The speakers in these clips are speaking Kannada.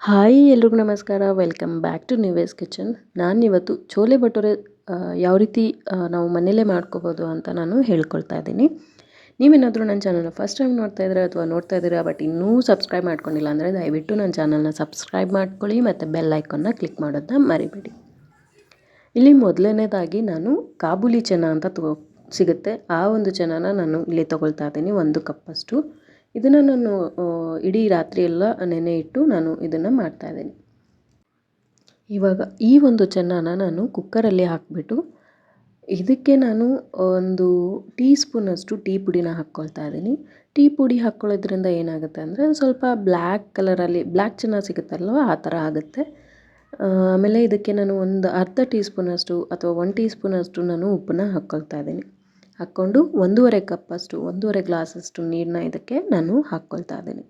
ಹಾಯ್ ಎಲ್ರಿಗೂ ನಮಸ್ಕಾರ. Welcome back to new ways kitchen. ನಾನಿವತ್ತು ಚೋಲೆ ಭಟೂರೆ ಯಾವ ರೀತಿ ನಾವು ಮನೆಯಲ್ಲೇ ಮಾಡ್ಕೋಬೋದು ಅಂತ ನಾನು ಹೇಳ್ಕೊಳ್ತಾ ಇದ್ದೀನಿ. ನೀವೇನಾದರೂ ನನ್ನ ಚಾನಲ್ನ ಫಸ್ಟ್ ಟೈಮ್ ನೋಡ್ತಾ ಇದ್ದೀರಾ ಅಥವಾ ನೋಡ್ತಾ ಇದ್ದೀರಾ ಬಟ್ ಇನ್ನೂ ಸಬ್ಸ್ಕ್ರೈಬ್ ಮಾಡ್ಕೊಂಡಿಲ್ಲ ಅಂದರೆ ದಯವಿಟ್ಟು ನನ್ನ ಚಾನಲ್ನ ಸಬ್ಸ್ಕ್ರೈಬ್ ಮಾಡ್ಕೊಳ್ಳಿ ಮತ್ತು ಬೆಲ್ ಐಕಾನ್ನ ಕ್ಲಿಕ್ ಮಾಡೋದನ್ನ ಮರಿಬೇಡಿ. ಇಲ್ಲಿ ಮೊದಲನೇದಾಗಿ ನಾನು ಕಾಬೂಲಿ ಚೆನ್ನ ಅಂತ ಸಿಗುತ್ತೆ. ಆ ಒಂದು ಚೆನ್ನನ ನಾನು ಇಲ್ಲಿ ತೊಗೊಳ್ತಾ ಇದ್ದೀನಿ 1 ಕಪ್ಪಷ್ಟು. ಇದನ್ನು ನಾನು ಇಡೀ ರಾತ್ರಿ ಎಲ್ಲ ನೆನೆ ಇಟ್ಟು ನಾನು ಇದನ್ನು ಮಾಡ್ತಾಯಿದ್ದೀನಿ. ಇವಾಗ ಈ ಒಂದು ಚೆನ್ನನ ನಾನು ಕುಕ್ಕರಲ್ಲಿ ಹಾಕಿಬಿಟ್ಟು ಇದಕ್ಕೆ ನಾನು ಒಂದು ಟೀ ಸ್ಪೂನಷ್ಟು ಟೀ ಪುಡಿನ ಹಾಕ್ಕೊಳ್ತಾ ಇದ್ದೀನಿ. ಟೀ ಪುಡಿ ಹಾಕ್ಕೊಳ್ಳೋದ್ರಿಂದ ಏನಾಗುತ್ತೆ ಅಂದರೆ ಸ್ವಲ್ಪ ಬ್ಲ್ಯಾಕ್ ಕಲರಲ್ಲಿ ಬ್ಲ್ಯಾಕ್ ಚೆನ್ನ ಸಿಗುತ್ತಲ್ವ ಆ ಥರ ಆಗುತ್ತೆ. ಆಮೇಲೆ ಇದಕ್ಕೆ ನಾನು ಒಂದು ಅರ್ಧ ಟೀ ಸ್ಪೂನಷ್ಟು ಅಥವಾ 1 ಟೀ ಸ್ಪೂನಷ್ಟು ನಾನು ಉಪ್ಪನ್ನ ಹಾಕ್ಕೊಳ್ತಾ ಇದ್ದೀನಿ. ಹಾಕ್ಕೊಂಡು 1.5 ಕಪ್ಪಷ್ಟು 1.5 ಗ್ಲಾಸಷ್ಟು ನೀರನ್ನ ಇದಕ್ಕೆ ನಾನು ಹಾಕ್ಕೊಳ್ತಾ ಇದ್ದೀನಿ.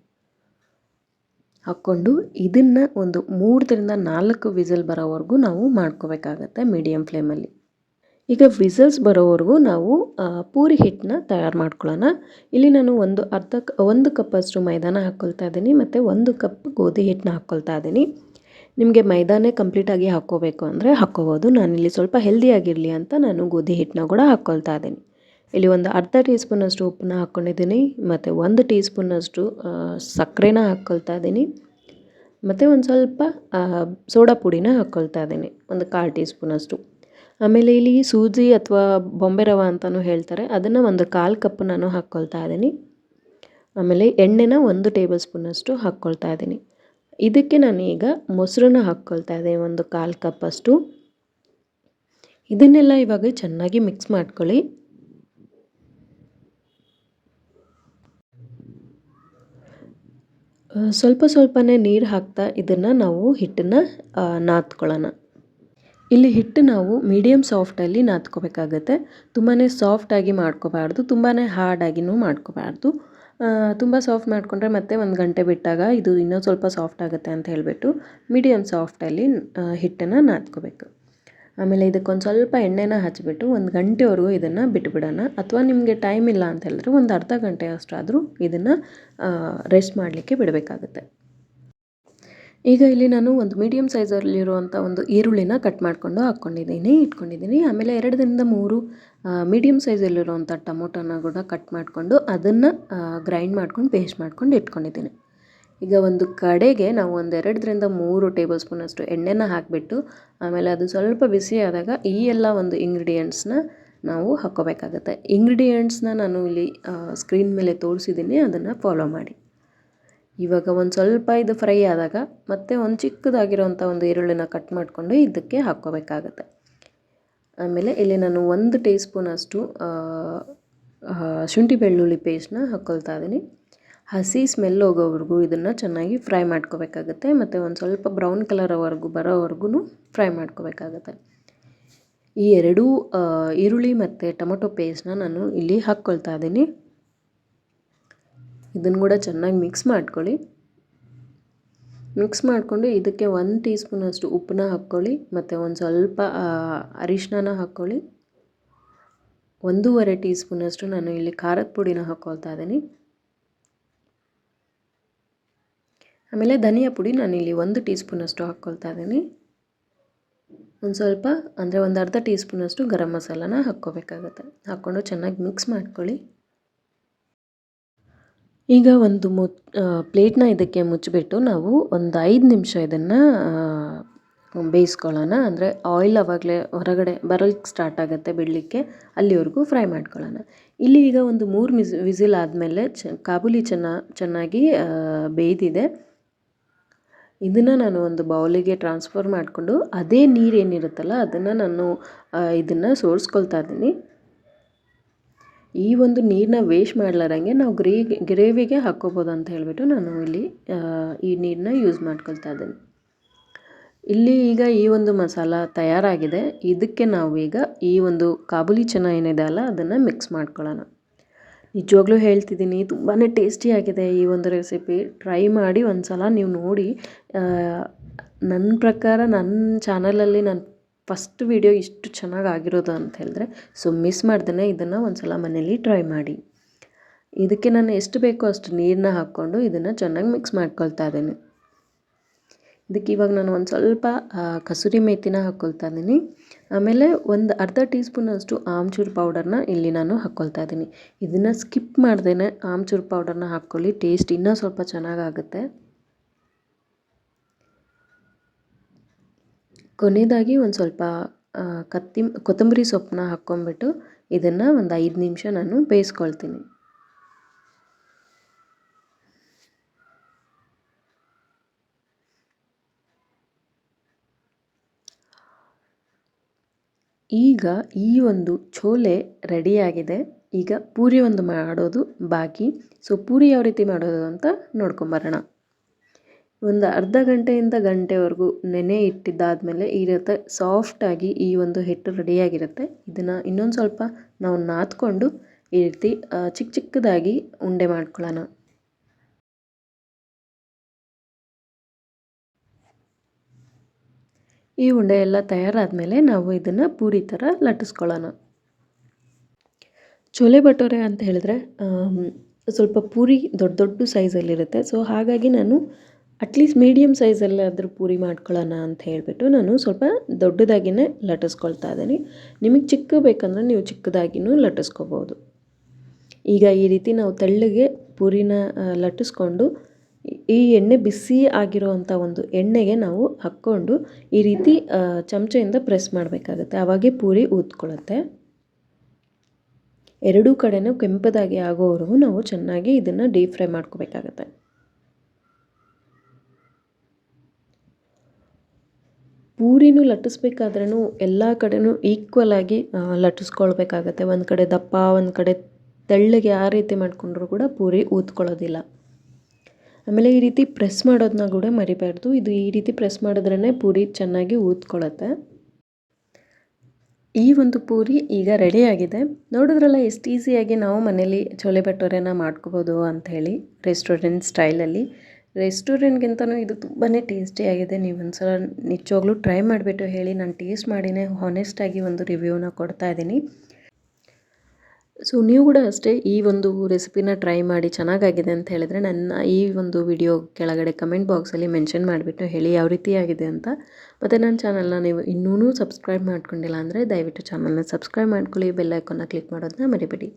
ಹಾಕ್ಕೊಂಡು ಇದನ್ನು ಒಂದು 3ರಿಂದ 4 ವಿಸಿಲ್ ಬರೋವರೆಗೂ ನಾವು ಮಾಡ್ಕೋಬೇಕಾಗತ್ತೆ ಮೀಡಿಯಮ್ ಫ್ಲೇಮಲ್ಲಿ. ಈಗ ವಿಸಲ್ಸ್ ಬರೋವರೆಗೂ ನಾವು ಪೂರಿ ಹಿಟ್ಟನ್ನ ತಯಾರು ಮಾಡ್ಕೊಳ್ಳೋಣ. ಇಲ್ಲಿ ನಾನು ಒಂದು ಕಪ್ಪಷ್ಟು ಮೈದಾನ ಹಾಕ್ಕೊಳ್ತಾ ಇದ್ದೀನಿ ಮತ್ತು 1 ಕಪ್ ಗೋಧಿ ಹಿಟ್ಟನ್ನ ಹಾಕ್ಕೊಳ್ತಾ ಇದ್ದೀನಿ. ನಿಮಗೆ ಮೈದಾನೇ ಕಂಪ್ಲೀಟಾಗಿ ಹಾಕ್ಕೋಬೇಕು ಅಂದರೆ ಹಾಕ್ಕೋಬೋದು. ನಾನಿಲ್ಲಿ ಸ್ವಲ್ಪ ಹೆಲ್ದಿಯಾಗಿರಲಿ ಅಂತ ನಾನು ಗೋಧಿ ಹಿಟ್ಟನ್ನ ಕೂಡ ಹಾಕ್ಕೊಳ್ತಾ ಇದ್ದೀನಿ. ಇಲ್ಲಿ ಒಂದು ಅರ್ಧ ಟೀ ಸ್ಪೂನಷ್ಟು ಉಪ್ಪನ್ನ ಹಾಕ್ಕೊಂಡಿದ್ದೀನಿ ಮತ್ತು 1 ಟೀ ಸ್ಪೂನಷ್ಟು ಸಕ್ಕರೆನ ಹಾಕ್ಕೊಳ್ತಾ ಇದ್ದೀನಿ ಮತ್ತು ಒಂದು ಸ್ವಲ್ಪ ಸೋಡಾ ಪುಡಿನ ಹಾಕ್ಕೊಳ್ತಾ ಇದ್ದೀನಿ, ಒಂದು 1/4 ಟೀ ಸ್ಪೂನಷ್ಟು. ಆಮೇಲೆ ಇಲ್ಲಿ ಸೂಜಿ ಅಥವಾ ಬೊಂಬೆ ರವೆ ಅಂತಲೂ ಹೇಳ್ತಾರೆ, ಅದನ್ನು ಒಂದು 1/4 ಕಪ್ ನಾನು ಹಾಕ್ಕೊಳ್ತಾ ಇದ್ದೀನಿ. ಆಮೇಲೆ ಎಣ್ಣೆನ 1 ಟೇಬಲ್ ಸ್ಪೂನಷ್ಟು ಹಾಕ್ಕೊಳ್ತಾ ಇದ್ದೀನಿ. ಇದಕ್ಕೆ ನಾನು ಈಗ ಮೊಸರನ್ನ ಹಾಕ್ಕೊಳ್ತಾ ಇದ್ದೀನಿ, ಒಂದು 1/4 ಕಪ್ಪಷ್ಟು. ಇದನ್ನೆಲ್ಲ ಇವಾಗ ಚೆನ್ನಾಗಿ ಮಿಕ್ಸ್ ಮಾಡ್ಕೊಳ್ಳಿ. ಸ್ವಲ್ಪನೇ ನೀರು ಹಾಕ್ತಾ ಇದನ್ನು ನಾವು ಹಿಟ್ಟನ್ನು ನಾದ್ಕೊಳ್ಳೋಣ. ಇಲ್ಲಿ ಹಿಟ್ಟು ನಾವು ಮೀಡಿಯಮ್ ಸಾಫ್ಟಲ್ಲಿ ನಾದ್ಕೋಬೇಕಾಗತ್ತೆ. ತುಂಬಾ ಸಾಫ್ಟಾಗಿ ಮಾಡ್ಕೋಬಾರ್ದು, ತುಂಬಾ ಹಾರ್ಡಾಗಿನೂ ಮಾಡ್ಕೋಬಾರ್ದು. ತುಂಬ ಸಾಫ್ಟ್ ಮಾಡಿಕೊಂಡ್ರೆ ಮತ್ತೆ 1 ಗಂಟೆ ಬಿಟ್ಟಾಗ ಇದು ಇನ್ನೂ ಸ್ವಲ್ಪ ಸಾಫ್ಟ್ ಆಗುತ್ತೆ ಅಂತ ಹೇಳಿಬಿಟ್ಟು ಮೀಡಿಯಮ್ ಸಾಫ್ಟಲ್ಲಿ ಹಿಟ್ಟನ್ನು ನಾದ್ಕೋಬೇಕು. ಆಮೇಲೆ ಇದಕ್ಕೊಂದು ಸ್ವಲ್ಪ ಎಣ್ಣೆನ ಹಚ್ಚಿಬಿಟ್ಟು 1 ಗಂಟೆವರೆಗೂ ಇದನ್ನು ಬಿಟ್ಬಿಡೋಣ. ಅಥವಾ ನಿಮಗೆ ಟೈಮ್ ಇಲ್ಲ ಅಂತ ಹೇಳಿದ್ರೆ ಒಂದು ಅರ್ಧ ಗಂಟೆ ಅಷ್ಟಾದರೂ ಇದನ್ನು ರೆಸ್ಟ್ ಮಾಡಲಿಕ್ಕೆ ಬಿಡಬೇಕಾಗುತ್ತೆ. ಈಗ ಇಲ್ಲಿ ನಾನು ಒಂದು ಮೀಡಿಯಮ್ ಸೈಜಲ್ಲಿರುವಂಥ ಒಂದು ಈರುಳ್ಳಿನ ಕಟ್ ಮಾಡಿಕೊಂಡು ಇಟ್ಕೊಂಡಿದ್ದೀನಿ. ಆಮೇಲೆ 2ರಿಂದ 3 ಮೀಡಿಯಮ್ ಸೈಜಲ್ಲಿರುವಂಥ ಟೊಮೊಟೊನ ಕೂಡ ಕಟ್ ಮಾಡಿಕೊಂಡು ಅದನ್ನು ಗ್ರೈಂಡ್ ಮಾಡ್ಕೊಂಡು ಪೇಸ್ಟ್ ಮಾಡ್ಕೊಂಡು ಇಟ್ಕೊಂಡಿದ್ದೀನಿ. ಈಗ ಒಂದು ಕಡೆಗೆ ನಾವು ಒಂದು 2ರಿಂದ 3 ಟೇಬಲ್ ಸ್ಪೂನಷ್ಟು ಎಣ್ಣೆನ ಹಾಕಿಬಿಟ್ಟು ಆಮೇಲೆ ಅದು ಸ್ವಲ್ಪ ಬಿಸಿ ಆದಾಗ ಈ ಎಲ್ಲ ಒಂದು ಇಂಗ್ರೀಡಿಯೆಂಟ್ಸ್ನ ನಾವು ಹಾಕ್ಕೋಬೇಕಾಗತ್ತೆ. ಇಂಗ್ರೀಡಿಯೆಂಟ್ಸ್ನ ನಾನು ಇಲ್ಲಿ ಸ್ಕ್ರೀನ್ ಮೇಲೆ ತೋರಿಸಿದ್ದೀನಿ, ಅದನ್ನು ಫಾಲೋ ಮಾಡಿ. ಇವಾಗ ಒಂದು ಸ್ವಲ್ಪ ಇದು ಫ್ರೈ ಆದಾಗ ಮತ್ತೆ ಒಂದು ಚಿಕ್ಕದಾಗಿರೋಂಥ ಒಂದು ಈರುಳ್ಳಿನ ಕಟ್ ಮಾಡಿಕೊಂಡು ಇದಕ್ಕೆ ಹಾಕ್ಕೋಬೇಕಾಗತ್ತೆ. ಆಮೇಲೆ ಇಲ್ಲಿ ನಾನು 1 ಟೀ ಸ್ಪೂನಷ್ಟು ಶುಂಠಿ ಬೆಳ್ಳುಳ್ಳಿ ಪೇಸ್ಟ್ನ ಹಾಕ್ಕೊಳ್ತಾ ಇದ್ದೀನಿ. ಹಸಿ ಸ್ಮೆಲ್ ಹೋಗೋವರೆಗೂ ಇದನ್ನು ಚೆನ್ನಾಗಿ ಫ್ರೈ ಮಾಡ್ಕೋಬೇಕಾಗತ್ತೆ ಮತ್ತು ಒಂದು ಸ್ವಲ್ಪ ಬ್ರೌನ್ ಕಲರ್ವರೆಗೂ ಬರೋವರೆಗೂ ಫ್ರೈ ಮಾಡ್ಕೋಬೇಕಾಗತ್ತೆ. ಈ 2 ಈರುಳ್ಳಿ ಮತ್ತು ಟೊಮೊಟೊ ಪೇಸ್ಟ್ನ ನಾನು ಇಲ್ಲಿ ಹಾಕ್ಕೊಳ್ತಾ ಇದ್ದೀನಿ. ಇದನ್ನು ಕೂಡ ಚೆನ್ನಾಗಿ ಮಿಕ್ಸ್ ಮಾಡ್ಕೊಳ್ಳಿ. ಮಿಕ್ಸ್ ಮಾಡಿಕೊಂಡು ಇದಕ್ಕೆ 1 ಟೀ ಸ್ಪೂನಷ್ಟು ಉಪ್ಪನ್ನ ಹಾಕ್ಕೊಳ್ಳಿ ಮತ್ತು ಒಂದು ಸ್ವಲ್ಪ ಅರಿಶಿನ ಹಾಕ್ಕೊಳ್ಳಿ. 1.5 ಟೀ ಸ್ಪೂನಷ್ಟು ನಾನು ಇಲ್ಲಿ ಖಾರದ ಪುಡಿನ ಹಾಕ್ಕೊಳ್ತಾ ಇದ್ದೀನಿ. ಆಮೇಲೆ ಧನಿಯಾ ಪುಡಿ ನಾನಿಲ್ಲಿ 1 ಟೀ ಸ್ಪೂನಷ್ಟು ಹಾಕ್ಕೊಳ್ತಾ ಇದ್ದೀನಿ. ಒಂದು ಸ್ವಲ್ಪ ಅಂದರೆ ಒಂದು ಅರ್ಧ ಟೀ ಸ್ಪೂನಷ್ಟು ಗರಂ ಮಸಾಲಾನ ಹಾಕ್ಕೋಬೇಕಾಗತ್ತೆ. ಹಾಕ್ಕೊಂಡು ಚೆನ್ನಾಗಿ ಮಿಕ್ಸ್ ಮಾಡ್ಕೊಳ್ಳಿ. ಈಗ ಒಂದು ಪ್ಲೇಟ್ನ ಇದಕ್ಕೆ ಮುಚ್ಚಿಬಿಟ್ಟು ನಾವು ಒಂದು 5 ನಿಮಿಷ ಇದನ್ನು ಬೇಯಿಸ್ಕೊಳ್ಳೋಣ. ಅಂದರೆ ಆಯಿಲ್ ಆವಾಗಲೇ ಹೊರಗಡೆ ಬರೋಕ್ಕೆ ಸ್ಟಾರ್ಟ್ ಆಗುತ್ತೆ ಬಿಡಲಿಕ್ಕೆ, ಅಲ್ಲಿವರೆಗೂ ಫ್ರೈ ಮಾಡ್ಕೊಳ್ಳೋಣ. ಇಲ್ಲಿ ಈಗ ಒಂದು 3 ವಿಸಿಲ್ ಆದಮೇಲೆ ಕಾಬೂಲಿ ಚೆನ್ನಾಗಿ ಬೇಯ್ದಿದೆ. ಇದನ್ನು ನಾನು ಒಂದು ಬೌಲಿಗೆ ಟ್ರಾನ್ಸ್ಫರ್ ಮಾಡಿಕೊಂಡು ಅದೇ ನೀರೇನಿರುತ್ತಲ್ಲ ಅದನ್ನು ನಾನು ಇದನ್ನು ಸೋರಿಸ್ಕೊಳ್ತಾ ಇದ್ದೀನಿ. ಈ ಒಂದು ನೀರನ್ನ ವೇಸ್ಟ್ ಮಾಡಲಾರಂಗೆ ನಾವು ಗ್ರೇವಿಗೆ ಹಾಕ್ಕೋಬೋದು ಅಂತ ಹೇಳಿಬಿಟ್ಟು ನಾನು ಇಲ್ಲಿ ಈ ನೀರನ್ನ ಯೂಸ್ ಮಾಡ್ಕೊಳ್ತಾ ಇದ್ದೀನಿ. ಇಲ್ಲಿ ಈಗ ಈ ಒಂದು ಮಸಾಲ ತಯಾರಾಗಿದೆ. ಇದಕ್ಕೆ ನಾವು ಈಗ ಈ ಒಂದು ಕಾಬೂಲಿ ಚೆನ್ನ ಏನಿದೆ ಅಲ್ಲ ಅದನ್ನು ಮಿಕ್ಸ್ ಮಾಡ್ಕೊಳ್ಳೋಣ. ನಿಜವಾಗ್ಲೂ ಹೇಳ್ತಿದ್ದೀನಿ, ತುಂಬಾ ಟೇಸ್ಟಿಯಾಗಿದೆ ಈ ಒಂದು ರೆಸಿಪಿ. ಟ್ರೈ ಮಾಡಿ ಒಂದು ಸಲ ನೀವು ನೋಡಿ. ನನ್ನ ಪ್ರಕಾರ ನನ್ನ ಚಾನಲಲ್ಲಿ ನಾನು ಫಸ್ಟ್ ವಿಡಿಯೋ ಇಷ್ಟು ಚೆನ್ನಾಗಿ ಆಗಿರೋದು ಅಂತ ಹೇಳಿದ್ರೆ ಸೊ ಮಿಸ್ ಮಾಡ್ದೇ ಇದನ್ನು ಒಂದು ಸಲ ಮನೇಲಿ ಟ್ರೈ ಮಾಡಿ. ಇದಕ್ಕೆ ನಾನು ಎಷ್ಟು ಬೇಕೋ ಅಷ್ಟು ನೀರನ್ನ ಹಾಕ್ಕೊಂಡು ಇದನ್ನು ಚೆನ್ನಾಗಿ ಮಿಕ್ಸ್ ಮಾಡ್ಕೊಳ್ತಾ ಇದ್ದೀನಿ. ಇದಕ್ಕೆ ಇವಾಗ ನಾನು ಒಂದು ಸ್ವಲ್ಪ ಕಸೂರಿ ಮೇಥಿನ ಹಾಕ್ಕೊಳ್ತಾ ಇದ್ದೀನಿ. ಆಮೇಲೆ ಒಂದು ಅರ್ಧ ಟೀ ಸ್ಪೂನಷ್ಟು ಆಮ್ಚೂರು ಪೌಡರ್ನ ಇಲ್ಲಿ ನಾನು ಹಾಕ್ಕೊಳ್ತಾ ಇದ್ದೀನಿ. ಇದನ್ನು ಸ್ಕಿಪ್ ಮಾಡ್ದೇ ಆಮ್ಚೂರು ಪೌಡರ್ನ ಹಾಕ್ಕೊಳ್ಳಿ, ಟೇಸ್ಟ್ ಇನ್ನೂ ಸ್ವಲ್ಪ ಚೆನ್ನಾಗಾಗುತ್ತೆ. ಕೊನೆಯದಾಗಿ ಒಂದು ಸ್ವಲ್ಪ ಕೊತ್ತಂಬರಿ ಸೊಪ್ಪನ್ನ ಹಾಕ್ಕೊಂಬಿಟ್ಟು ಇದನ್ನು ಒಂದು 5 ನಿಮಿಷ ನಾನು ಬೇಯಿಸ್ಕೊಳ್ತೀನಿ. ಈಗ ಈ ಒಂದು ಛೋಲೆ ರೆಡಿಯಾಗಿದೆ. ಈಗ ಪೂರಿ ಒಂದು ಮಾಡೋದು ಬಾಕಿ. ಸೊ ಪೂರಿ ಯಾವ ರೀತಿ ಮಾಡೋದು ಅಂತ ನೋಡ್ಕೊಂಬರೋಣ. ಒಂದು ಅರ್ಧ ಗಂಟೆಯಿಂದ ಗಂಟೆವರೆಗೂ ನೆನೆ ಇಟ್ಟಿದ್ದಾದಮೇಲೆ ಈ ರೀತಿ ಸಾಫ್ಟಾಗಿ ಈ ಒಂದು ಹಿಟ್ಟು ರೆಡಿಯಾಗಿರುತ್ತೆ. ಇದನ್ನು ಇನ್ನೊಂದು ಸ್ವಲ್ಪ ನಾವು ನಾದ್ಕೊಂಡು ಈ ರೀತಿ ಚಿಕ್ಕ ಚಿಕ್ಕದಾಗಿ ಉಂಡೆ ಮಾಡ್ಕೊಳ್ಳೋಣ. ಈ ಉಂಡೆ ಎಲ್ಲ ತಯಾರಾದಮೇಲೆ ನಾವು ಇದನ್ನು ಪೂರಿ ಥರ ಲಟ್ಟಿಸ್ಕೊಳ್ಳೋಣ. ಚೋಲೆ ಭಟೂರೆ ಅಂತ ಹೇಳಿದ್ರೆ ಸ್ವಲ್ಪ ಪೂರಿ ದೊಡ್ಡ ದೊಡ್ಡ ಸೈಜಲ್ಲಿರುತ್ತೆ. ಸೊ ಹಾಗಾಗಿ ನಾನು ಅಟ್ಲೀಸ್ಟ್ ಮೀಡಿಯಮ್ ಸೈಜಲ್ಲಾದರೂ ಪೂರಿ ಮಾಡ್ಕೊಳ್ಳೋಣ ಅಂತ ಹೇಳಿಬಿಟ್ಟು ನಾನು ಸ್ವಲ್ಪ ದೊಡ್ಡದಾಗಿಯೇ ಲಟ್ಟಿಸ್ಕೊಳ್ತಾ ಇದ್ದೀನಿ. ನಿಮಗೆ ಚಿಕ್ಕ ಬೇಕಂದರೆ ನೀವು ಚಿಕ್ಕದಾಗಿಯೂ ಲಟ್ಟಿಸ್ಕೋಬೋದು. ಈಗ ಈ ರೀತಿ ನಾವು ತೆಳ್ಳಗೆ ಪೂರಿನ ಲಟ್ಟಿಸ್ಕೊಂಡು ಈ ಎಣ್ಣೆ ಬಿಸಿ ಆಗಿರೋವಂಥ ಒಂದು ಎಣ್ಣೆಗೆ ನಾವು ಹಾಕ್ಕೊಂಡು ಈ ರೀತಿ ಚಮಚೆಯಿಂದ ಪ್ರೆಸ್ ಮಾಡಬೇಕಾಗುತ್ತೆ. ಆವಾಗೇ ಪೂರಿ ಊದ್ಕೊಳ್ಳುತ್ತೆ. ಎರಡೂ ಕಡೆನೂ ಕೆಂಪದಾಗಿ ಆಗೋವರೆಗೂ ನಾವು ಚೆನ್ನಾಗಿ ಇದನ್ನು ಡೀಪ್ ಫ್ರೈ ಮಾಡ್ಕೋಬೇಕಾಗತ್ತೆ. ಪೂರಿನೂ ಲಟ್ಟಿಸ್ಬೇಕಾದ್ರೂ ಎಲ್ಲ ಕಡೆನೂ ಈಕ್ವಲ್ ಆಗಿ ಲಟ್ಟಿಸ್ಕೊಳ್ಬೇಕಾಗತ್ತೆ. ಒಂದು ಕಡೆ ದಪ್ಪ, ಒಂದು ಕಡೆ ತೆಳ್ಳಗೆ ಆ ರೀತಿ ಮಾಡಿಕೊಂಡ್ರೂ ಕೂಡ ಪೂರಿ ಊದ್ಕೊಳ್ಳೋದಿಲ್ಲ. ಆಮೇಲೆ ಈ ರೀತಿ ಪ್ರೆಸ್ ಮಾಡೋದನ್ನ ಕೂಡ ಮರಿಬಾರ್ದು. ಇದು ಈ ರೀತಿ ಪ್ರೆಸ್ ಮಾಡಿದ್ರೇ ಪೂರಿ ಚೆನ್ನಾಗಿ ಊದ್ಕೊಳ್ಳುತ್ತೆ. ಈ ಒಂದು ಪೂರಿ ಈಗ ರೆಡಿಯಾಗಿದೆ. ನೋಡಿದ್ರಲ್ಲ ಎಷ್ಟು ಈಸಿಯಾಗಿ ನಾವು ಮನೇಲಿ ಚೋಲೆ ಭಟೂರೆನ ಮಾಡ್ಕೋಬೋದು ಅಂಥೇಳಿ, ರೆಸ್ಟೋರೆಂಟ್ ಸ್ಟೈಲಲ್ಲಿ. ರೆಸ್ಟೋರೆಂಟ್ಗಿಂತನೂ ಇದು ತುಂಬಾ ಟೇಸ್ಟಿಯಾಗಿದೆ. ನೀವು ಒಂದು ಸಲ ನಿಜವಾಗ್ಲೂ ಟ್ರೈ ಮಾಡಿಬಿಟ್ಟು ಹೇಳಿ. ನಾನು ಟೇಸ್ಟ್ ಮಾಡಿನೇ ಹಾನೆಸ್ಟಾಗಿ ಒಂದು ರಿವ್ಯೂನ ಕೊಡ್ತಾ ಇದ್ದೀನಿ. ಸೊ ನೀವು ಕೂಡ ಅಷ್ಟೇ ಈ ಒಂದು ರೆಸಿಪಿನ ಟ್ರೈ ಮಾಡಿ ಚೆನ್ನಾಗಾಗಿದೆ ಅಂತ ಹೇಳಿದರೆ ನನ್ನ ಈ ಒಂದು ವಿಡಿಯೋ ಕೆಳಗಡೆ ಕಮೆಂಟ್ ಬಾಕ್ಸಲ್ಲಿ ಮೆನ್ಷನ್ ಮಾಡಿಬಿಟ್ಟು ಹೇಳಿ ಯಾವ ರೀತಿ ಆಗಿದೆ ಅಂತ. ಮತ್ತು ನನ್ನ ಚಾನಲ್ನ ನೀವು ಇನ್ನೂ ಸಬ್ಸ್ಕ್ರೈಬ್ ಮಾಡ್ಕೊಂಡಿಲ್ಲ ಅಂದರೆ ದಯವಿಟ್ಟು ಚಾನಲ್ನ ಸಬ್ಸ್ಕ್ರೈಬ್ ಮಾಡ್ಕೊಳ್ಳಿ, ಬೆಲ್ ಐಕಾನ್ನ ಕ್ಲಿಕ್ ಮಾಡೋದನ್ನ ಮರಿಬೇಡಿ.